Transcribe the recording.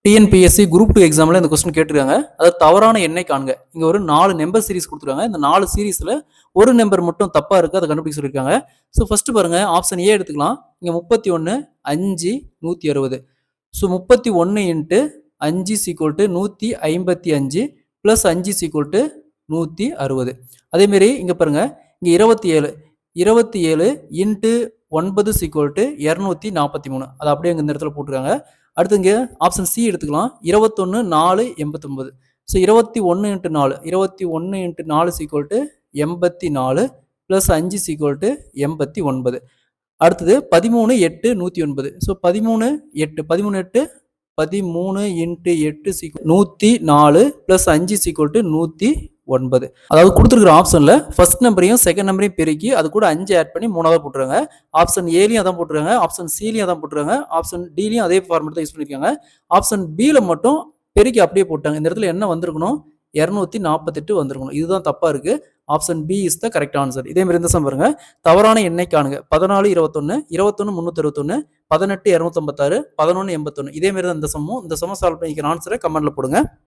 TNPSC group 2 எக்ஸாமில் இந்த question கேட்டிருக்காங்க. அதாவது தவறான எண்ணை காண்க. இங்கே ஒரு 4 நம்பர் சீரிஸ் கொடுத்துருக்காங்க. இந்த 4 சீரிஸில் ஒரு நம்பர் மட்டும் தப்பாக இருக்குது, அதை கண்டுபிடிக்க சொல்லியிருக்காங்க. ஸோ ஃபஸ்ட்டு பாருங்கள், ஆப்ஷன் ஏ எடுத்துக்கலாம். இங்கே 31 5 160. So 31 into 5 equal 155 plus 5 equal 160. அதேமாரி இங்கே பாருங்கள், இங்கே 27 இன்ட்டு 9 ஈக்குவல் 243. அதை அப்படியே இந்த இடத்துல போட்டுருக்காங்க. அடுத்து இங்கே ஆப்ஷன் சி எடுத்துக்கலாம். 21 4 89. So 21 into 4 equal 84 plus 5 equal 89. அடுத்தது 13 8 109. So 13 into 8 104 plus 5 equal 109. அதாவது கொடுத்துருக்கிற ஆப்ஷனில் ஃபர்ஸ்ட் நம்பரையும் செகண்ட் நம்பரையும் பெருக்கி அது கூட 5 ஆட் பண்ணி 3வது போட்டுருங்க. ஆப்ஷன் ஏலையும் அதான் போட்டுருங்க, ஆப்ஷன் சிலையும் அதான் போட்டுருங்க, ஆப்ஷன் டிலையும் அதே ஃபார்மெட் தான் யூஸ் பண்ணியிருக்காங்க. ஆப்ஷன் பியில் மட்டும் பெருக்கி அப்படியே போட்டாங்க. இந்த இடத்துல என்ன வந்திருக்கணும்? 248 வந்திருக்கணும். இதுதான் தப்பாக இருக்குது. Option B is the correct answer. இதே மாதிரி இந்த சம் பாருங்க, தவறான எண்ணை காணுங்க. 14 21 21 361 18 256 11 81. இதே மாதிரி தான் இந்த சம்மும். இந்த சம சால்வ் பண்ணிக்கிற ஆன்சரை கமெண்ட்ல போடுங்க.